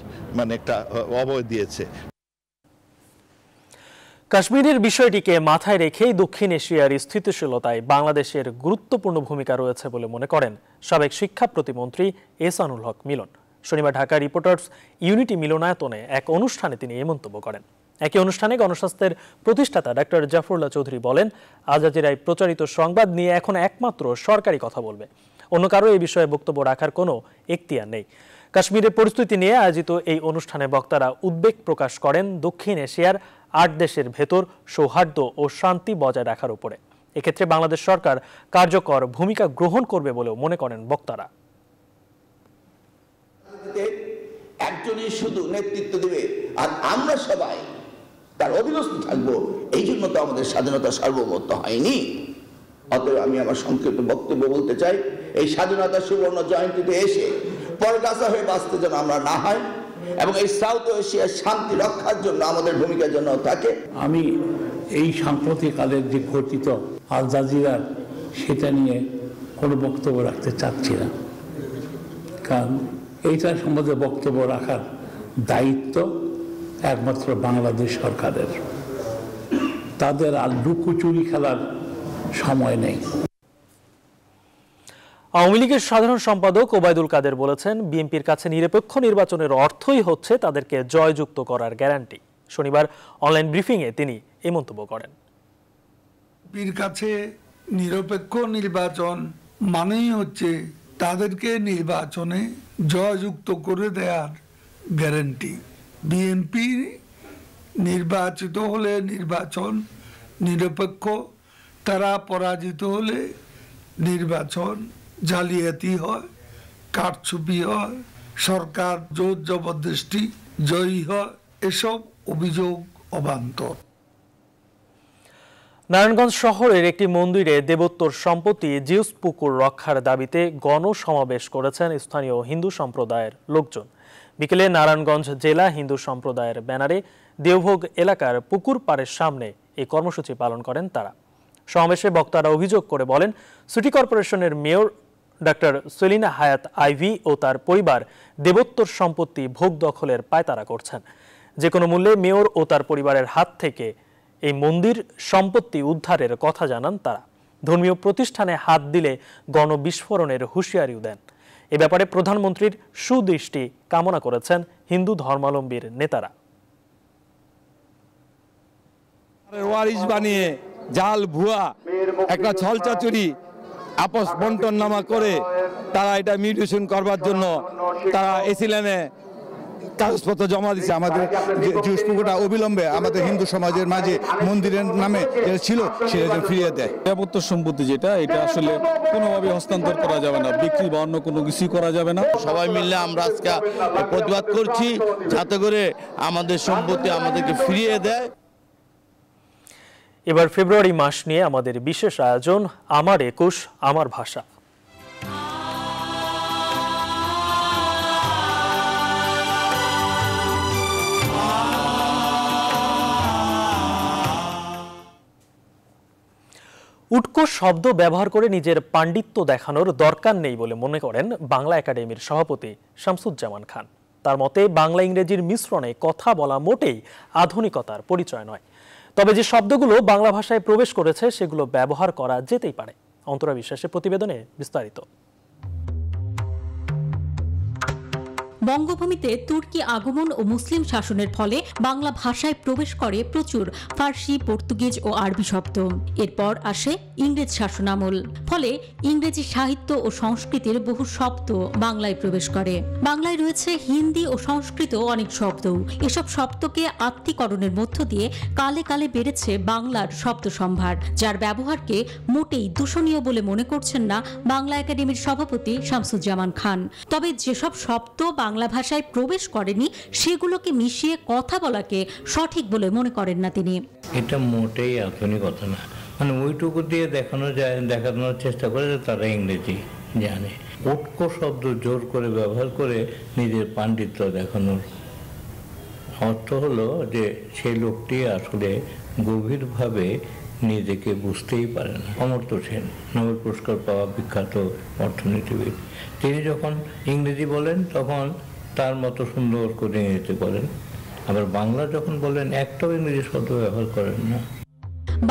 B: একটা অভয় দিয়েছে।
A: কাশ্মীরের বিষয়টিকে মাথায় রেখেই দক্ষিণ এশিয়ার স্থিতিশীলতায় বাংলাদেশের গুরুত্বপূর্ণ ভূমিকা রয়েছে বলে মনে করেন সাবেক শিক্ষা প্রতিমন্ত্রী এহসানুল হক মিলন। শনিবার ঢাকা রিপোর্টার্স ইউনিটি মিলনায়তনে এক অনুষ্ঠানে তিনি এই মন্তব্য করেন। একই অনুষ্ঠানে গণস্বাস্থ্যের প্রতিষ্ঠাতা ডক্টর জাফরুল্লাহ চৌধুরী বলেন, আল জাজিরায় প্রচারিত সংবাদ নিয়ে এখন একমাত্র সরকারি কথা বলবে, অন্য কারো এই বিষয়ে বক্তব্য রাখার কোনো এখতিয়ার নেই। কাশ্মীরের পরিস্থিতি নিয়ে আয়োজিত এই অনুষ্ঠানে বক্তারা উদ্বেগ প্রকাশ করেন দক্ষিণ এশিয়ার 8 দেশের ভেতর সৌহার্দ্য ও শান্তি বজায় রাখার উপরে। এক্ষেত্রে বাংলাদেশ সরকার কার্যকর ভূমিকা গ্রহণ করবে বলেও মনে করেন বক্তারা।
C: একজনই শুধু নেতৃত্ব দেবে আর আমরা সবাই তার অধীনস্থ থাকবো, এই জন্য তো আমাদের স্বাধীনতা সার্বভৌমত্ব হয়নি। অতএব আমি আমার সংক্ষিপ্ত বক্তব্য বলতে চাই, এই স্বাধীনতা সুবর্ণ জয়ন্তীতে এসে পরগাছা হয়ে বাঁচতে যেন আমরা না হয় এবং এই সাউথ এশিয়ার শান্তি রক্ষার জন্য আমাদের ভূমিকা যেন থাকে।
D: আমি এই সাম্প্রতিককালের যে ঘটিত আল জাজিরার সেটা নিয়ে কোনো বক্তব্য রাখতে চাচ্ছি না, কারণ এইটার সম্বন্ধে বক্তব্য রাখার দায়িত্ব একমাত্র বাংলাদেশ সরকারের। তাদের আর লুকোচুরি খেলার সময় নেই।
A: আওয়ামী লীগের সাধারণ সম্পাদক ওবায়দুল কাদের বলেছেন, বিএনপির কাছে নিরপেক্ষ নির্বাচনের অর্থই হচ্ছে তাদেরকে জয়যুক্ত করার গ্যারান্টি। শনিবার অনলাইন ব্রিফিংয়ে তিনি এই মন্তব্য করেন।
E: বিএনপির কাছে নিরপেক্ষ নির্বাচন মানেই হচ্ছে তাদেরকে নির্বাচনে জয়যুক্ত করে দেওয়ার গ্যারান্টি। বিএনপি নির্বাচিত হলে নির্বাচন নিরপেক্ষ, তারা পরাজিত হলে নির্বাচন জালিয়াতি হয়, কারচুপি হয়, সরকার জোর জবরদস্তি জয়ী হয়, এসব অভিযোগ অবান্তর।
A: নারায়ণগঞ্জ শহরের একটি মন্দিরে দেবোত্তর সম্পত্তি জিউস পুকুর রক্ষার দাবিতে গণসমাবেশ করেছেন স্থানীয় হিন্দু সম্প্রদায়ের লোকজন। বিকেলে নারায়ণগঞ্জ জেলা হিন্দু সম্প্রদায়ের ব্যানারে দেওভোগ এলাকার পুকুর পাড়ের সামনে এই কর্মসূচি পালন করেন তারা। সমাবেশে বক্তারা অভিযোগ করে বলেন, সিটি কর্পোরেশনের মেয়র ডক্টর সেলিনা হায়াত আইভি ও তার পরিবার দেবোত্তর সম্পত্তি ভোগ দখলের পায়তারা করছেন। যে কোনো মূল্যে মেয়র ও তার পরিবারের হাত থেকে এই মন্দির সম্পত্তি উদ্ধারের কথা জানান তারা। ধর্মীয় প্রতিষ্ঠানে হাত দিলে গণবিস্ফোরণের হুঁশিয়ারিও দেন। এ ব্যাপারে প্রধানমন্ত্রীর সুদৃষ্টি কামনা করেছেন হিন্দু ধর্মাবলম্বীর নেতারা।
F: ওয়ারিশ বানিয়ে জাল ভুয়া একটা ছলচাতুরি আপস বন্টন নামা করে তারা এটা মিউটেশন করবার জন্য তারা এসিলেনে কাগজপত্র জমা দিচ্ছে। আমাদের জিউস পুকুরটা অবিলম্বে আমাদের হিন্দু সমাজের মাঝে মন্দিরের নামে যেটা ছিল সেটা যেন ফিরিয়ে দেয়।
Z: দেবোত্তর সম্পত্তি যেটা, এটা আসলে কোনোভাবে হস্তান্তর করা যাবে না, বিক্রি বা অন্য কোনো কিছুই করা যাবে না।
C: সবাই মিলে আমরা আজকে প্রতিবাদ করছি যাতে করে আমাদের সম্পত্তি আমাদেরকে ফিরিয়ে দেয়।
A: এবার ফেব্রুয়ারি মাস নিয়ে আমাদের বিশেষ আয়োজন আমার 21 আমার ভাষা। উটকো শব্দ ব্যবহার করে নিজের পাণ্ডিত্য দেখানোর দরকার নেই বলে মনে করেন বাংলা একাডেমির সভাপতি শামসুজ্জামান খান। তার মতে বাংলা ইংরেজির মিশ্রণে কথা বলা মোটেই আধুনিকতার পরিচয় নয়। তবে যে শব্দগুলো বাংলা ভাষায় প্রবেশ করেছে সেগুলো ব্যবহার করা যেতেই পারে। অন্তরা বিশ্বাসের প্রতিবেদনে বিস্তারিত।
G: বঙ্গভূমিতে তুর্কি আগমন ও মুসলিম শাসনের ফলে বাংলা ভাষায় প্রবেশ করে প্রচুর ফার্সি, পর্তুগিজ ও আরবি শব্দ। এরপর আসে ইংরেজ শাসনামল, ফলে ইংরেজি সাহিত্য ও সংস্কৃতির বহু শব্দ বাংলায় প্রবেশ করে। বাংলায় রয়েছে হিন্দি ও সংস্কৃত অনেক শব্দ। এসব শব্দকে আত্মীকরণের মধ্য দিয়ে কালে কালে বেড়েছে বাংলার শব্দ সম্ভার, যার ব্যবহারকে মোটেই দূষণীয় বলে মনে করছেন না বাংলা একাডেমির সভাপতি শামসুজ্জামান খান। তবে যেসব শব্দ বাংলা ভাষায় প্রবেশ করেনি সেগুলোকে মিশিয়ে কথা বলাকে সঠিক বলে মনে করেন না তিনি।
D: এটা মোটেই আধুনিকতা না, মানে ওইটুকু দিয়ে দেখানোর চেষ্টা করে যে তারা ইংরেজি জানে। উটকো শব্দ জোর করে ব্যবহার করে নিজের পাণ্ডিত্য দেখানোর অর্থ হলো যে সেই লোকটি আসলে গভীরভাবে নিজেকে বুঝতেই পারে না। অমর্ত্য সেন, নোবেল পুরস্কার পাওয়া বিখ্যাত অর্থনীতিবিদ, তিনি যখন ইংরেজি বলেন তখন তার মতো সুন্দর করে ইংরেজি বলেন, আবার বাংলা যখন বলেন একটাও ইংরেজি শব্দ ব্যবহার করেন না।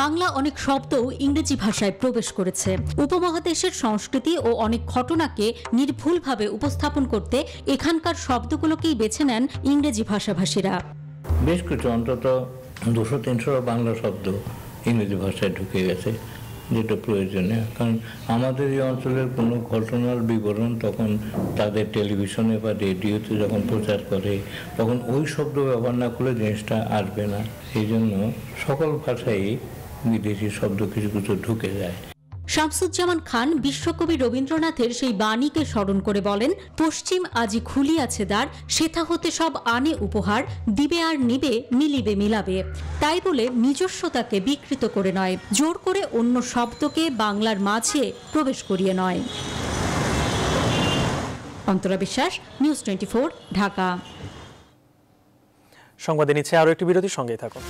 G: বাংলা অনেক শব্দ ইংরেজি ভাষায় প্রবেশ করেছে। উপমহাদেশের সংস্কৃতি ও অনেক ঘটনাকে নির্ভুলভাবে উপস্থাপন করতে এখানকার শব্দগুলোকেই বেছে নেন ইংরেজি ভাষাভাষীরা।
D: বেশ কিছু, অন্তত 200-300 বাংলা শব্দ ইংরেজি ভাষায় ঢুকে গেছে, যেটা প্রয়োজনীয়। কারণ আমাদের এই অঞ্চলের কোনো ঘটনার বিবরণ তখন তাদের টেলিভিশনে বা রেডিওতে যখন প্রচার করে তখন ওই শব্দ ব্যবহার না করলে জিনিসটা আসবে না। এই জন্য সকল ভাষায় বিদেশি শব্দ কিছু কিছু ঢুকে যায়।
G: শামসুজ্জামান খান বিশ্বকবি রবীন্দ্রনাথের সেই বাণীকে স্মরণ করে বলেন, পশ্চিম আজি খুলিয়াছে দ্বার, সেথা হতে সব আনে উপহার, দিবে আর নিবে, মিলিবে মিলাবে। তাই বলে নিজস্বতাকে বিকৃত করে নয়, জোর করে অন্য শব্দকে বাংলার মাঝে প্রবেশ করিয়ে নয়। অন্তরা বিশ্বাস, নিউজ 24, ঢাকা।
A: সংবাদে নিচ্ছে আরো একটি বিরতির সঙ্গেই থাকুন।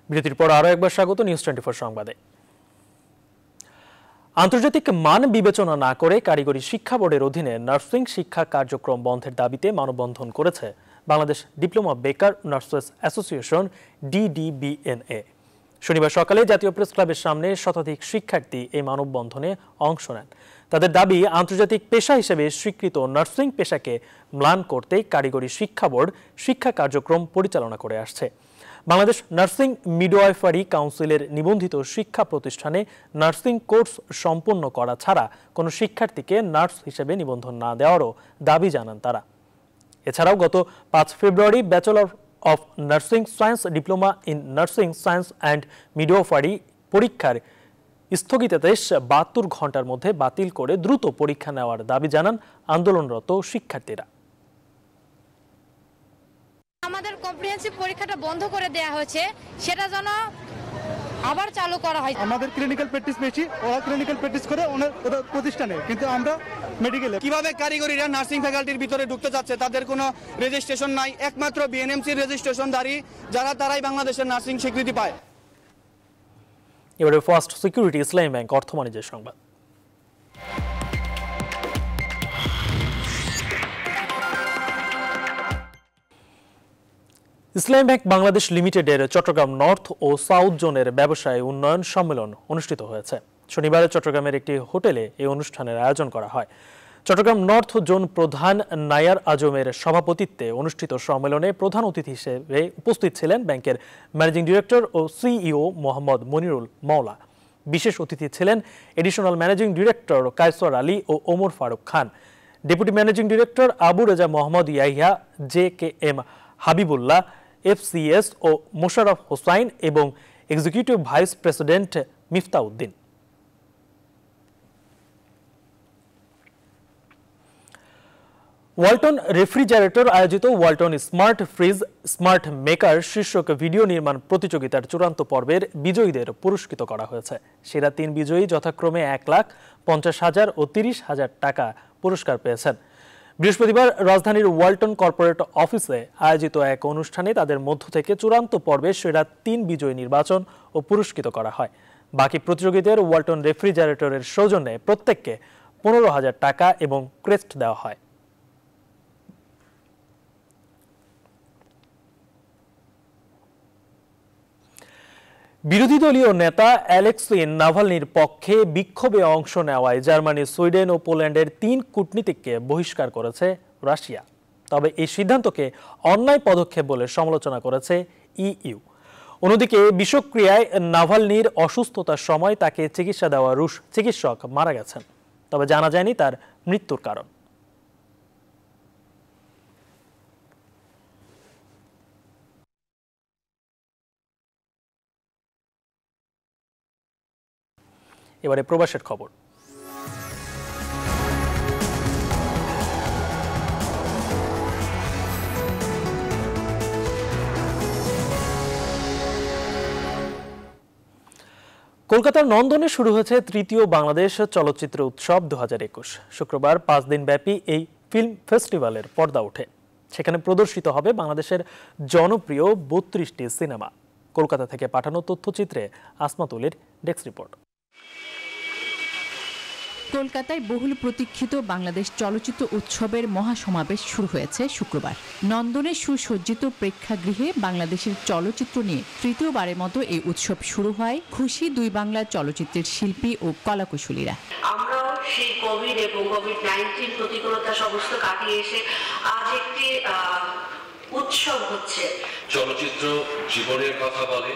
A: বিরতির পর আরো একবার স্বাগত নিউজ 24 সংবাদে। আন্তর্জাতিক মান বিবেচনা না করে কারিগরি শিক্ষা বোর্ডের অধীনে নার্সিং শিক্ষা কার্যক্রম বন্ধের দাবিতে মানববন্ধন করেছে বাংলাদেশ ডিপ্লোমা বেকার নার্সেস অ্যাসোসিয়েশন DDBNA। শনিবার সকালে জাতীয় প্রেস ক্লাবের সামনে শতাধিক শিক্ষার্থী এই মানববন্ধনে অংশ নেন। তাদের দাবি, আন্তর্জাতিক পেশা হিসেবে স্বীকৃত নার্সিং পেশাকে ম্লান করতে কারিগরি শিক্ষা বোর্ড শিক্ষা কার্যক্রম পরিচালনা করে আসছে। বাংলাদেশ নার্সিং মিডওয়াইফারি কাউন্সিলের নিবন্ধিত শিক্ষা প্রতিষ্ঠানে নার্সিং কোর্স সম্পন্ন করা ছাড়া কোনো শিক্ষার্থীকে নার্স হিসেবে নিবন্ধন না দেওয়ারও দাবি জানান তারা। এছাড়াও গত 5 ফেব্রুয়ারি bachelor of nursing science diploma in nursing science and midwifery পরীক্ষার স্থগিতাদেশ 72 ঘন্টার মধ্যে বাতিল করে দ্রুত পরীক্ষা নেওয়ার দাবি জানান আন্দোলনরত শিক্ষার্থীরা।
H: আমাদের কম্প্রিহেনসিভ পরীক্ষাটা বন্ধ করে দেয়া হয়েছে, সেটা যেন আবার চালু করা হয়।
I: আমাদের ক্লিনিক্যাল প্র্যাকটিস বেশি, ওরা ক্লিনিক্যাল প্র্যাকটিস করে ওদের প্রতিষ্ঠানে, কিন্তু আমরা মেডিকেলে। কিভাবে কারিগরিরা নার্সিং ফ্যাকাল্টির ভিতরে ঢুকতে যাচ্ছে, তাদের কোনো রেজিস্ট্রেশন নাই, একমাত্র বিএনএমসি রেজিস্ট্রেশনধারী যারা, তারাই বাংলাদেশের নার্সিং স্বীকৃতি পায়।
A: এবারে ফার্স্ট সিকিউরিটি ইসলামী ব্যাংক অর্থ বাণিজ্যের সংবাদ। ইসলামী ব্যাংক বাংলাদেশ লিমিটেডের চট্টগ্রাম নর্থ ও সাউথ জোনের ব্যবসায় উন্নয়ন সম্মেলন অনুষ্ঠিত হয়েছে। শনিবার চট্টগ্রামের একটি হোটেলে এই অনুষ্ঠানের আয়োজন করা হয়। চট্টগ্রাম নর্থ জোন প্রধান নায়ার আজমের সভাপতিত্বে অনুষ্ঠিত সম্মেলনে প্রধান অতিথি হিসেবে উপস্থিত ছিলেন ব্যাংকের ম্যানেজিং ডিরেক্টর ও সিইও মোহাম্মদ মনিরুল মাওলা। বিশেষ অতিথি ছিলেন additional managing director Kaiser Ali ও Omar Faruk Khan, deputy managing director Abu Reza Mohammad Yahya, JKM Habibullah, FCS ও মোশাররফ হোসাইন এবং executive vice president Miftauddin. Walton refrigerator আয়োজিত Walton smart fridge smart maker শীর্ষক ভিডিও নির্মাণ প্রতিযোগিতার চূড়ান্ত পর্বের বিজয়ীদের পুরস্কৃত করা হয়েছে। সেরা 3 বিজয়ী যথাক্রমে 1,50,000 ও 30,000 টাকা পুরস্কার পেয়েছেন। বৃহস্পতিবার রাজধানীর ওয়ালটন কর্পোরেট অফিসে আয়োজিত এক অনুষ্ঠানে তাদের মধ্য থেকে চূড়ান্ত পর্বে সেরা 3 বিজয়ী নির্বাচন ও পুরস্কৃত করা হয়। বাকি প্রতিযোগীদের ওয়ালটন রেফ্রিজারেটরের সৌজন্যে প্রত্যেককে 15,000 টাকা এবং ক্রেস্ট দেওয়া হয়। বিরোধী দলীয় নেতা অ্যালেক্সেই নাভালনির পক্ষে বিক্ষোভে অংশ নেওয়ায় জার্মানি, সুইডেন ও পোল্যান্ডের 3 কূটনীতিককে বহিষ্কার করেছে রাশিয়া। তবে এই সিদ্ধান্তকে অন্যায় পদক্ষেপ বলে সমালোচনা করেছে ইইউ। অন্যদিকে বিষক্রিয়ায় নাভালনির অসুস্থতার সময় তাকে চিকিৎসা দেওয়া রুশ চিকিৎসক মারা গেছেন, তবে জানা যায়নি তার মৃত্যুর কারণ। এবারে প্রবাসের খবর। কলকাতার নন্দনে শুরু হয়েছে তৃতীয় বাংলাদেশ চলচ্চিত্র উৎসব 2021। শুক্রবার 5 দিন ব্যাপী এই ফিল্ম ফেস্টিভ্যালের পর্দা ওঠে। সেখানে প্রদর্শিত হবে বাংলাদেশের জনপ্রিয় 32টি সিনেমা। কলকাতা থেকে পাঠানো তথ্যচিত্রে আসমাতুলের ডেস্ক রিপোর্ট।
J: কলকাতায় বহুল প্রতীক্ষিত বাংলাদেশ চলচ্চিত্র উৎসবের মহাসমাবেশ শুরু হয়েছে শুক্রবার। নন্দনের সুসজ্জিত প্রেক্ষাগৃহে বাংলাদেশের চলচ্চিত্র নিয়ে তৃতীয়বারের মতো এই উৎসব শুরু হয়। খুশি 2 বাংলার চলচ্চিত্রের শিল্পী ও কলাকুশলীরা।
K: আমরাও সেই কোভিড এবং কোভিড-19 প্রতিকূলতা সমস্ত কাটিয়ে এসে আজ একটি উৎসব হচ্ছে।
L: চলচ্চিত্র জীবনের কথা বলে,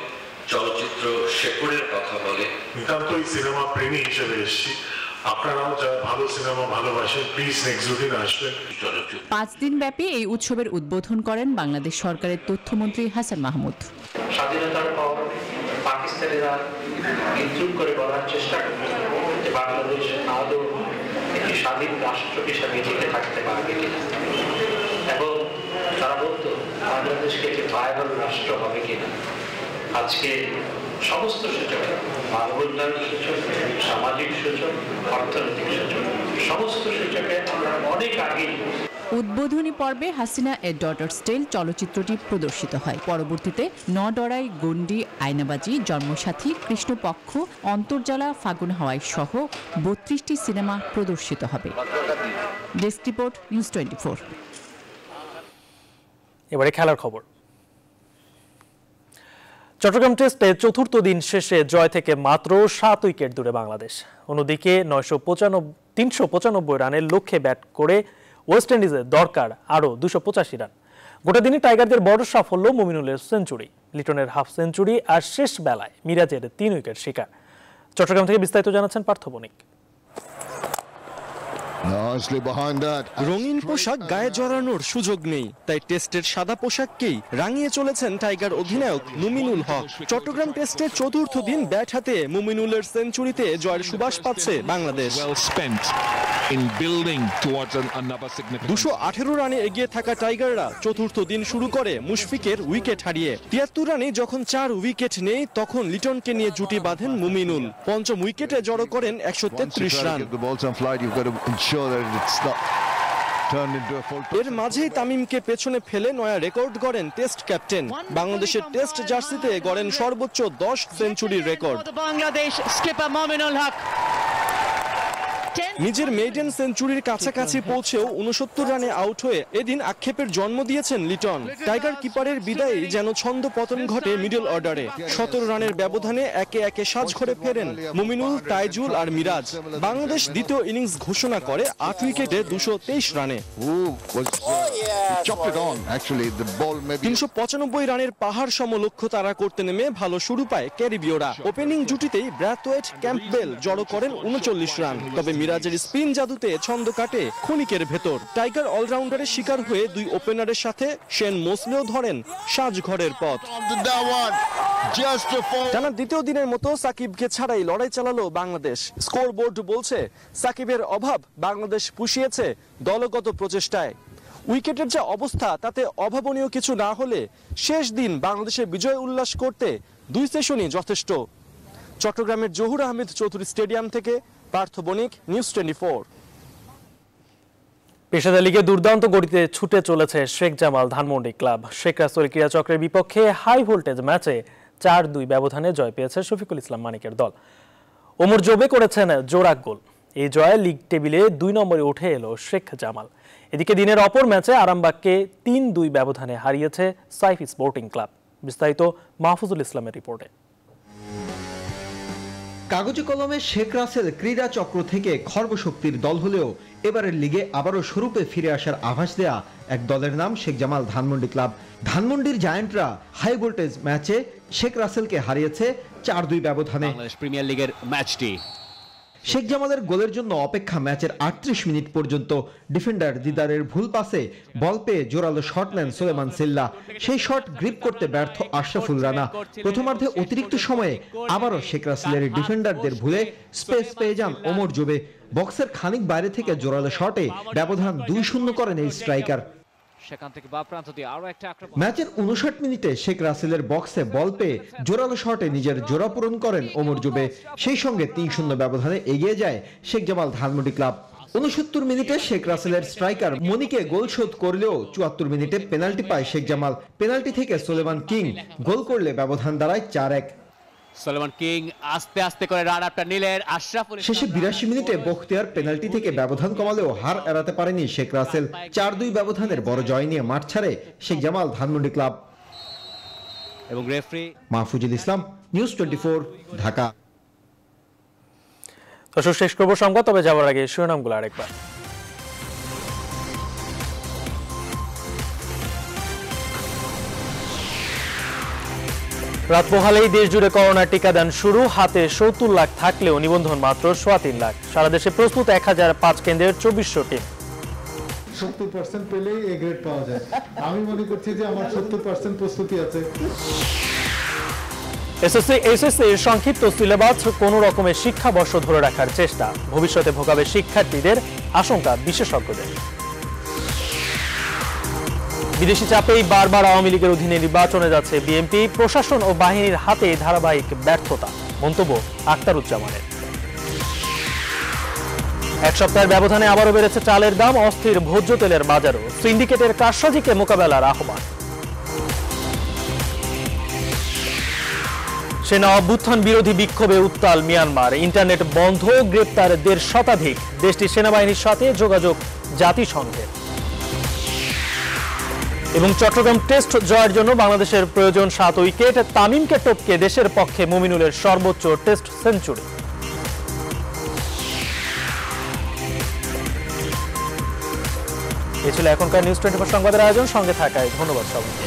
L: চলচ্চিত্র শেকড়ের কথা বলে।
M: নিতান্তই সিনেমা প্রেমী হিসেবে এসেছি। আপনারাও যারা ভালো সিনেমা ভালোবাসেন, প্লিজ নেক্সট দিন আসবেন।
J: 5 দিন ব্যাপী এই উৎসবের উদ্বোধন করেন বাংলাদেশ সরকারের তথ্যমন্ত্রী হাসান মাহমুদ।
N: স্বাধীনতার পর পাকিস্তানিরা বিদ্রুপ করে বলার চেষ্টা করত যে বাংলাদেশ আদৌ একটি স্বাধীন রাষ্ট্র হিসাবে টিকে থাকতে পারবে কিনা, এবং তারা বলতো বাংলাদেশকে একটি ভায়াবল রাষ্ট্র হবে কিনা। আজকে সমস্ত সূচক, মানব উন্নয়ন সূচক, সামাজিক সূচক, অর্থনৈতিক সূচক, সমস্ত সূচকে আমরা অনেক আগে।
J: উদ্বোধনী পর্বে হাসিনা এ ডটার্স টেল চলচ্চিত্রটি প্রদর্শিত হয়। পরবর্তীতে নডরাই, গন্ডি, আয়নাবাজি, জন্মসাথী, কৃষ্ণপক্ষ, অন্তর্জালা, ফাগুন হাওয়াই সহ 32টি সিনেমা প্রদর্শিত হবে। Desk report, news 24।
A: এবারে খেলার খবর। চট্টগ্রাম টেস্টে চতুর্থ দিন শেষে জয় থেকে মাত্র 7 উইকেট দূরে বাংলাদেশ। অন্যদিকে 395 রানের লক্ষ্যে ব্যাট করে ওয়েস্ট ইন্ডিজের দরকার আরও 285 রান। গোটা দিনে টাইগারদের বড় সাফল্য মুমিনুলের সেঞ্চুরি, লিটনের হাফ সেঞ্চুরি আর শেষ বেলায় মিরাজের 3 উইকেট শিকার। চট্টগ্রাম থেকে বিস্তারিত জানাচ্ছেন পার্থ বণিক।
O: রঙিন পোশাক গায়ে জড়ানোর সুযোগ নেই, তাই টেস্টের সাদা পোশাককেই রাঙিয়ে চলেছেন টাইগার অধিনায়ক মুমিনুল হক। চট্টগ্রাম টেস্টের চতুর্থ দিন ব্যাট হাতে মুমিনুলের সেঞ্চুরিতে জয়ের সুবাস পাচ্ছে বাংলাদেশ। 218 রানে এগিয়ে থাকা টাইগাররা চতুর্থ দিন শুরু করে মুশফিকের উইকেট হারিয়ে। 73 রানে যখন 4 উইকেট নেই তখন লিটনকে নিয়ে জুটি বাঁধেন মুমিনুল। পঞ্চম উইকেটে জড়ো করেন 133 রান। এর মাঝেই তামিমকে পেছনে ফেলে নয়া রেকর্ড গড়েন টেস্ট ক্যাপ্টেন। বাংলাদেশের টেস্ট জার্সিতে গড়েন সর্বোচ্চ 10 সেঞ্চুরির রেকর্ড।
J: বাংলাদেশ স্কিপার মুমিনুল হক
O: নিজের মেইডেন সেঞ্চুরির কাছাকাছি পৌঁছেও 69 রানে আউট হয়ে এদিন আক্ষেপের জন্ম দিয়েছেন লিটন। টাইগার কিপারের বিদায়ে যেন ছন্দ পতন ঘটে মিডল অর্ডারে। 17 রানের ব্যবধানে একে একে সাজঘরে ফেরেন মুমিনুল, তাইজুল আর মিরাজ। বাংলাদেশ দ্বিতীয় ইনিংস ঘোষণা করে 8 উইকেটে 223 রানে। 395 রানের পাহাড় সম লক্ষ্য তারা করতে নেমে ভালো শুরু পায় ক্যারিবীয়রা। ওপেনিং জুটিতেই ব্র্যাথওয়েট, ক্যাম্পবেল জড়ো করেন 39 রান। তবে মিরাজের স্পিন জাদুতে ছন্দ কাটে ক্ষণিকের ভেতর। টাইগার অলরাউন্ডারের শিকার হয়ে 2 ওপেনারের সাথে শেন মোসলেও ধরেন সাজঘরের পথ। টানা দ্বিতীয় দিনের মতো সাকিবকে ছাড়াই লড়াই চালালো বাংলাদেশ। স্কোর বোর্ড বলছে সাকিবের অভাব বাংলাদেশ পুষিয়েছে দলগত প্রচেষ্টায়। উইকেটের যা অবস্থা তাতে অভাবনীয় কিছু না হলে শেষ দিন বাংলাদেশের বিজয় উল্লাস করতে 2 সেশনই যথেষ্ট। চট্টগ্রামের জহুর আহমেদ চৌধুরী স্টেডিয়াম থেকে পার্থ বণিক, নিউজ 24।
A: পেশাদার লিগে দুর্দান্ত গতিতে ছুটে চলেছে শেখ জামাল ধানমন্ডি ক্লাব। শেখ রাসেল ক্রীড়া চক্রের বিপক্ষে হাই ভোল্টেজ ম্যাচে 4-2 ব্যবধানে জয় পেয়েছে শফিকুল ইসলাম মানিকের দল। ওমর জোবে করেছেন জোড়া গোল। এই জয়ে লিগ টেবিলে 2 নম্বরে উঠে এলো শেখ জামাল। এদিকে দিনের অপর ম্যাচে আরামবাগকে 3-2 ব্যবধানে হারিয়েছে সাইফি স্পোর্টিং ক্লাব। বিস্তারিত মাহফুজুল ইসলামের রিপোর্টে।
P: কাগজে কলমে শেখ রাসেল ক্রীড়া চক্র থেকে খর্বশক্তির দল হলেও এবারের লিগে আবারও স্বরূপে ফিরে আসার আভাস দেয়া এক দলের নাম শেখ জামাল ধানমন্ডি ক্লাব। ধানমন্ডির জায়ান্টরা হাই ভোল্টেজ ম্যাচে শেখ রাসেলকে হারিয়েছে 4-2 ব্যবধানে।
R: বাংলাদেশ প্রিমিয়ার লিগের ম্যাচটি
P: শেখ জামালের গোলের জন্য অপেক্ষা ম্যাচের 38 মিনিট পর্যন্ত। ডিফেন্ডার দিদারের ভুল পাসে বল পেয়ে জোরালো শট নেন সুলেমান সিল্লা। সেই শট গ্রিপ করতে ব্যর্থ আশরাফুল রানা। প্রথমার্ধে অতিরিক্ত সময়ে আবারও শেখ রাসেলের ডিফেন্ডারদের ভুলে স্পেস পেয়ে যান ওমর জোবে। বক্সের খানিক বাইরে থেকে জোরালো শটে ব্যবধান 2-0 করেন এই স্ট্রাইকার। ম্যাচের 59 মিনিটে শেখ রাসেলের বক্সে বল পেয়ে জোরালো শটে নিজের জোড়া পূরণ করেন ওমর জোবে। সেই সঙ্গে 3-0 ব্যবধানে এগিয়ে যায় শেখ জামাল ধানমন্ডি ক্লাব। 69 মিনিটে শেখ রাসেলের স্ট্রাইকার মনিকে গোল শোধ করলেও 74 মিনিটে পেনাল্টি পায় শেখ জামাল। পেনাল্টি থেকে সুলেমান কিং গোল করলে ব্যবধান দাঁড়ায় 4-1।
R: সুলেমান কিং আস্তে আস্তে করে রান আপটা নিলেন। আশরাফুল
P: শেষে 82 মিনিটে বখতিয়ার পেনাল্টি থেকে ব্যবধান কমালেও হার এড়াতে পারেনি শেখ রাসেল। 4-2 ব্যবধানের বড় জয় নিয়ে মাঠ ছাড়ে শেখ জামাল ধানমন্ডি ক্লাব।
R: এবং রেফারি
P: মাহফুজুল ইসলাম, নিউজ 24, ঢাকা।
A: দর্শক, শেষ করব সংবাদ, তবে যাওয়ার আগে শিরোনামগুলো আরেকবার। রাত পোহালেই দেশ জুড়ে করোনা টিকাদান শুরু। হাতে 70 লাখ থাকলেও নিবন্ধন মাত্র 3.25 লাখ। সারা দেশে প্রস্তুত 1005 কেন্দ্রের 2400 টিম।
S: 70% পেলেই এ গ্রেড পাওয়া যায়। আমি মনে করছি যে আমার 70% প্রস্তুতি আছে।
A: এসএসসি সংক্ষিপ্ত সিলেবাস কোনো রকমের শিক্ষাবর্ষ ধরে রাখার চেষ্টা। ভবিষ্যতে ভোগাবে শিক্ষার্থীদের আশঙ্কা বিশেষজ্ঞদের। বিদেশি চাপেই বারবার আওয়ামী লীগের অধীনে নির্বাচনে যাচ্ছে বিএনপি। প্রশাসন ও বাহিনীর হাতে ধারাবাহিক ব্যর্থতা, মন্তব্য আখতারুজ্জামানের। এক সপ্তাহের ব্যবধানে আবারও বেড়েছে চালের দাম। অস্থির ভোজ্য তেলের বাজারও। সিন্ডিকেটের কারসাজিকে মোকাবেলার আহ্বান। সেনা অভ্যুত্থান বিরোধী বিক্ষোভে উত্তাল মিয়ানমার। ইন্টারনেট বন্ধ, গ্রেপ্তার 1.5 শতাধিক। দেশটির সেনাবাহিনীর সাথে যোগাযোগ জাতিসংঘের। এবং চট্টগ্রাম টেস্ট জয়ের জন্য বাংলাদেশের প্রয়োজন 7 উইকেট। তামিমকে টপকে দেশের পক্ষে মুমিনুলের সর্বোচ্চ টেস্ট সেঞ্চুরি। এ ছিল এখনকার নিউজ 24 সংবাদের আয়োজন। সঙ্গে থাকায় ধন্যবাদ সবাইকে।